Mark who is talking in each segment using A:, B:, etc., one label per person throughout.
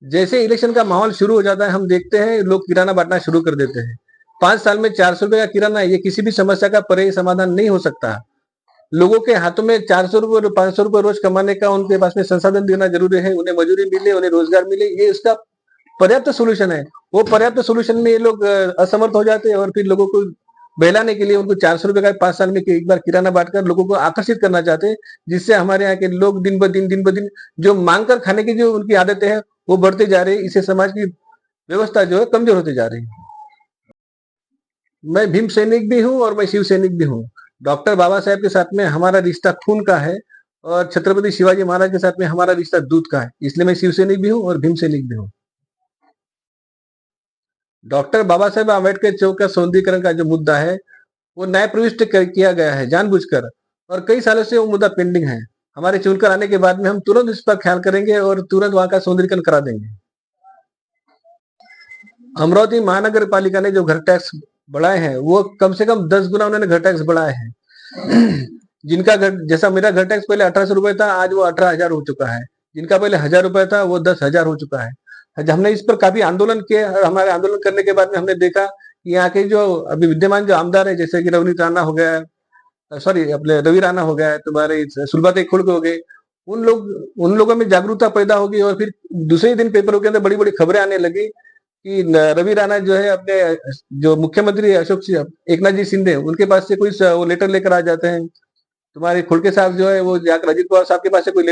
A: जैसे इलेक्शन का माहौल शुरू हो जाता है, हम देखते हैं लोग किराना बांटना शुरू कर देते हैं। 5 साल में 400 रुपए का किराना, ये किसी भी समस्या का पर्यायी समाधान नहीं हो सकता। लोगों के हाथों में 400 रुपए और 500 रुपए रोज कमाने का उनके पास में संसाधन देना जरूरी है, उन्हें मजूरी मिले, उन्हें रोजगार मिले, ये इसका पर्याप्त सोल्यूशन है। वो पर्याप्त सोल्यूशन में ये लोग असमर्थ हो जाते हैं और फिर लोगों को बहलाने के लिए उनको 400 रुपए का 5 साल में एक बार किराना बांटकर लोगों को आकर्षित करना चाहते हैं, जिससे हमारे यहाँ के लोग दिन ब दिन जो मांग कर खाने की जो उनकी आदतें हैं वो बढ़ते जा रही है। इससे समाज की व्यवस्था जो है कमजोर होती जा रही है। मैं भीम सैनिक भी हूँ और मैं शिव सैनिक भी हूँ। डॉक्टर बाबा साहेब के साथ में हमारा रिश्ता खून का है और छत्रपति शिवाजी महाराज के साथ में हमारा रिश्ता दूध का है, इसलिए मैं शिव सैनिक भी हूँ और भीम सैनिक भी हूँ। डॉक्टर बाबा साहेब आम्बेडकर चौक का सौंदर्यीकरण का जो मुद्दा है वो न्याय प्रविष्ट किया गया है जानबूझकर, और कई सालों से वो मुद्दा पेंडिंग है। हमारे चुनकर आने के बाद में हम तुरंत इस पर ख्याल करेंगे और तुरंत वहां का सौंदर्यीकरण करा देंगे। अमरावती महानगर पालिका ने जो घर टैक्स बढ़ाए हैं वो कम से कम 10 गुना उन्होंने घर टैक्स बढ़ाए हैं। जिनका घर, जैसा मेरा घर टैक्स पहले 1800 रुपए था, आज वो 18,000 हो चुका है। जिनका पहले 1000 रुपए था वो 10,000 हो चुका है। हमने इस पर काफी आंदोलन किए और हमारे आंदोलन करने के बाद में हमने देखा कि यहाँ के जो अभी विद्यमान जो आमदार है, जैसे कि रवनीत राणा हो गया, सॉरी अपने रवि राणा हो गया, तुम्हारे सुलभाते खुड़ हो गए, उन लोगों में जागरूकता पैदा होगी और फिर दूसरे दिन पेपरों के अंदर बड़ी बड़ी खबरें आने लगी कि रवि राणा जो है अपने जो मुख्यमंत्री अशोक एकनाथ जी शिंदे उनके पास से कोई वो लेटर लेकर आ जाते हैं। तुम्हारे खुड़के साहब जो है वो जाकर अजित पवार साहब के पास से कोई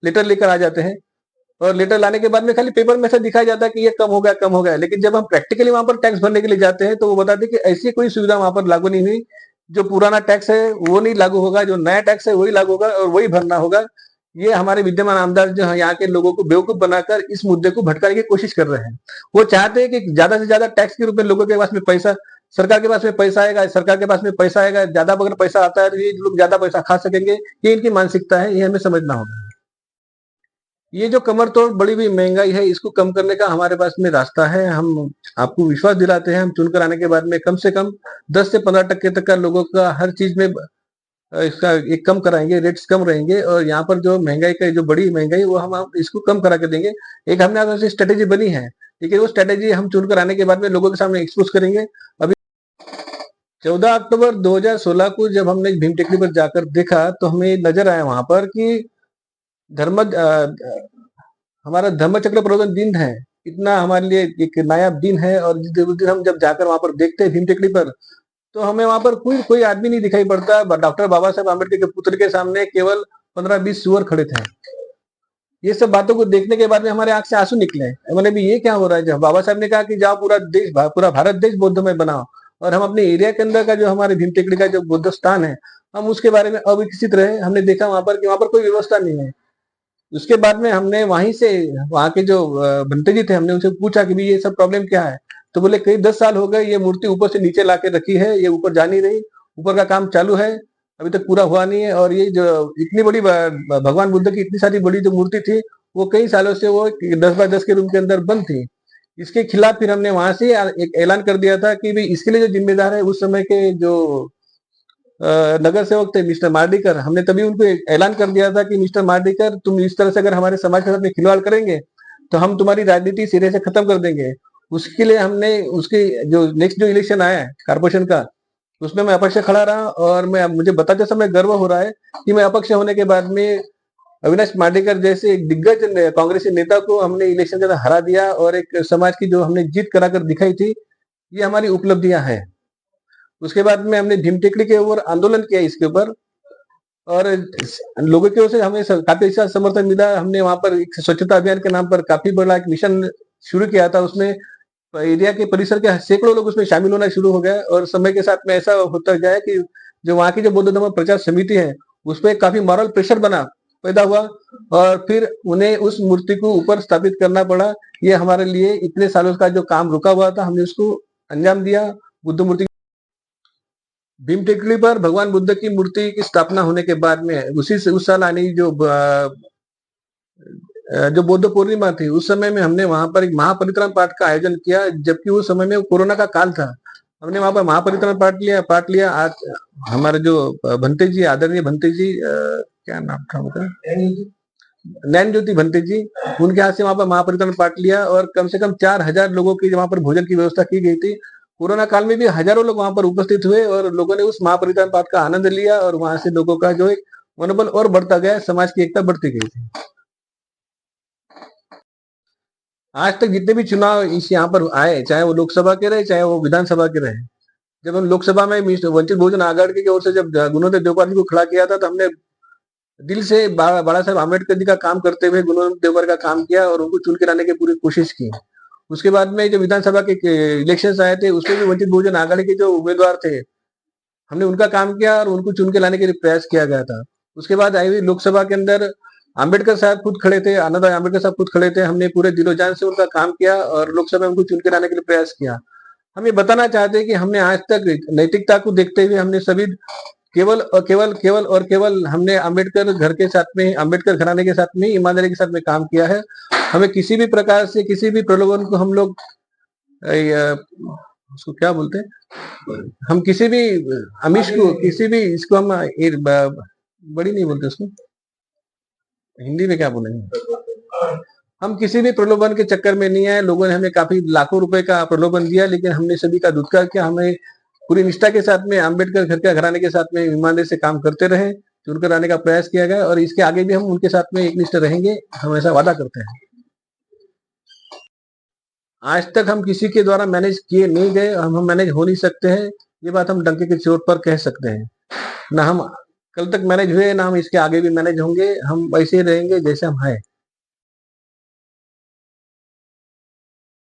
A: लेटर लेकर आ जाते हैं, और लेटर लाने के बाद में खाली पेपर में ऐसा दिखाया जाता है कि ये कम हो गया, लेकिन जब हम प्रैक्टिकली वहां पर टैक्स भरने के लिए जाते हैं तो वो बताते हैं कि ऐसी कोई सुविधा वहां पर लागू नहीं हुई। जो पुराना टैक्स है वो नहीं लागू होगा, जो नया टैक्स है वही लागू होगा और वही भरना होगा। ये हमारे विद्यमान आमदार जो है यहाँ के लोगों को बेवकूफ बनाकर इस मुद्दे को भटकाने की कोशिश कर रहे हैं। वो चाहते हैं कि ज्यादा से ज्यादा टैक्स के रूप में लोगों के पास में पैसा, सरकार के पास में पैसा आएगा, सरकार के पास में पैसा आएगा, ज्यादा अगर पैसा आता है तो ये लोग ज्यादा पैसा खा सकेंगे। ये इनकी मानसिकता है, ये हमें समझना होगा। ये जो कमर तोड़ बड़ी हुई महंगाई है, इसको कम करने का हमारे पास में रास्ता है। हम आपको विश्वास दिलाते हैं, हम चुनकर आने के बाद में कम से कम 10 से 15% तक का लोगों का हर चीज में इसका एक कम कराएंगे, रेट्स कम रहेंगे, और यहाँ पर जो महंगाई का जो बड़ी महंगाई वो हम इसको कम करा के देंगे। एक हमने आपसे स्ट्रेटेजी बनी है, लेकिन वो स्ट्रेटेजी हम चुनकर आने के बाद में लोगों के सामने एक्सपोज करेंगे। अभी 14 अक्टूबर 2016 को जब हमने भीम टेकरी पर जाकर देखा तो हमें नजर आया वहां पर कि धर्म हमारा धर्म चक्र प्रवर्तन दिन है, इतना हमारे लिए एक नायाब दिन है। और जिस दिन हम जब जाकर वहां पर देखते हैं भीम टेकरी पर, तो हमें वहां पर कोई कोई आदमी नहीं दिखाई पड़ता। डॉक्टर बाबा साहेब आम्बेडकर के पुत्र के सामने केवल 15-20 सुअर खड़े थे। ये सब बातों को देखने के बाद में हमारे आंख से आंसू निकले। मैंने भी ये क्या हो रहा है, जब बाबा साहब ने कहा कि जाओ पूरा भारत देश बौद्धमय बनाओ, और हम अपने एरिया के अंदर का जो हमारे भीम टेकरी का जो बौद्ध स्थान है हम उसके बारे में अविकसित रहे। हमने देखा वहां पर कि वहां पर कोई व्यवस्था नहीं है। उसके बाद में हमने वहीं से वहां के जो भंते जी थे, हमने उनसे पूछा कि भी ये सब प्रॉब्लम क्या है। तो बोले कई 10 साल हो गए ये मूर्ति ऊपर से नीचे लाके रखी है, ये ऊपर जा नहीं रही, ऊपर का काम चालू है, अभी तक पूरा हुआ नहीं है। और ये जो इतनी बड़ी भगवान बुद्ध की इतनी सारी बड़ी जो मूर्ति थी वो कई सालों से वो 10x10 के रूम के अंदर बंद थी। इसके खिलाफ फिर हमने वहां से एक ऐलान कर दिया था कि भाई इसके लिए जो जिम्मेदार है उस समय के जो नगर सेवक थे मिस्टर मार्डिकर, हमने तभी उनको ऐलान कर दिया था कि मिस्टर मार्डिकर तुम इस तरह से अगर हमारे समाज के साथ में खिलवाड़ करेंगे तो हम तुम्हारी राजनीति सिरे से खत्म कर देंगे। उसके लिए हमने उसके जो नेक्स्ट जो इलेक्शन आया है कारपोरेशन का, उसमें मैं अपक्ष खड़ा रहा, और मैं मुझे बताते समय गर्व हो रहा है कि मैं अपक्ष होने के बाद में अविनाश मार्डिकर जैसे एक दिग्गज कांग्रेसी नेता को हमने इलेक्शन के अंदर हरा दिया, और एक समाज की जो हमने जीत कराकर दिखाई थी, ये हमारी उपलब्धियां हैं। उसके बाद में हमने भीम टेकरी के ऊपर आंदोलन किया इसके ऊपर, और लोगों की ओर से हमें काफी अच्छा समर्थन मिला। हमने वहां पर एक स्वच्छता अभियान के नाम पर काफी बड़ा एक मिशन शुरू किया था। उसमें एरिया के परिसर के सैकड़ों लोग उसमें शामिल होना शुरू हो गए, और समय के साथ में ऐसा होता गया कि जो वहां की जो बौद्ध धर्म प्रचार समिति है उस पर काफी मॉरल प्रेशर पैदा हुआ, और फिर उन्हें उस मूर्ति को ऊपर स्थापित करना पड़ा। ये हमारे लिए इतने सालों का जो काम रुका हुआ था हमने उसको अंजाम दिया। बुद्ध मूर्ति भीम टेकरी पर भगवान बुद्ध की मूर्ति की स्थापना होने के बाद में उसी से उस साल आने जो बौद्ध पूर्णिमा थी उस समय में हमने वहां पर एक महापरित्राण पाठ का आयोजन किया, जबकि उस समय में कोरोना का काल था। हमने वहां पर महापरित्राण पाठ लिया। आज हमारे जो भंते जी, आदरणीय भंते जी, क्या नाम था उनका, नैन ज्योति भंते जी, उनके हाथ से वहां पर महापरिनिर्वाण पाठ लिया और कम से कम 4,000 लोगों की वहां पर भोजन की व्यवस्था की गई थी। कोरोना काल में भी हजारों लोग वहां पर उपस्थित हुए और लोगों ने उस महापरिनिर्वाण पाठ का आनंद लिया और वहां से लोगों का जो एक मनोबल और बढ़ता गया, समाज की एकता बढ़ती गई थी। आज तक जितने भी चुनाव इस यहाँ पर आए, चाहे वो लोकसभा के रहे, चाहे वो विधानसभा के रहे, जब हम लोकसभा में वंचित बहुजन आघाड़ी की ओर से जब गुणवंत देवपाल जी को खड़ा किया था, तो हमने दिल से बाला साहब आम्बेडकर जी का काम करते हुए गुणवंत देवपाल का काम किया और उनको चुन के लाने की पूरी कोशिश की। उसके बाद में जब विधानसभा के इलेक्शन आए थे, उसमें भी वंचित बहुजन आघाड़ी के जो उम्मीदवार थे, हमने उनका काम किया और उनको चुन के लाने के लिए प्रयास किया गया था। उसके बाद आई हुई लोकसभा के अंदर आम्बेडकर साहब खुद खड़े थे, आनंद आम्बेडकर साहब खुद खड़े थे, हमने पूरे दिलो जान से उनका काम किया और लोकसभा में उनको चुन के लाने के लिए प्रयास किया। हम ये बताना चाहते हैं कि हमने आज तक नैतिकता को देखते हुए हमने सभी केवल हमने आम्बेडकर घर के साथ में, आम्बेडकर घराने के साथ में, ईमानदारी के साथ में काम किया है। हमें किसी भी प्रकार से किसी भी प्रलोभन को हम लोग उसको क्या बोलते हैं, हम किसी भी अमिश को, किसी भी इसको हम बड़ी नहीं बोलते, उसको हिंदी में क्या बोलेंगे, हम किसी भी प्रलोभन के चक्कर में नहीं आए। लोगों ने हमें काफी लाखों रुपए का प्रलोभन दिया, लेकिन हमने सभी का दुत्कार किया। हमें पूरी निष्ठा के साथ में आम्बेडकर घर के घराने के साथ में ईमानदारी से काम करते रहे, चुनकर आने का प्रयास किया गया और इसके आगे भी हम उनके साथ में एक निष्ठ रहेंगे, हम ऐसा वादा करते हैं। आज तक हम किसी के द्वारा मैनेज किए नहीं गए, हम मैनेज हो नहीं सकते हैं, ये बात हम डंके की चोट पर कह सकते हैं। ना हम कल तक मैनेज हुए, ना हम इसके आगे भी मैनेज होंगे, हम वैसे ही रहेंगे जैसे हम हैं।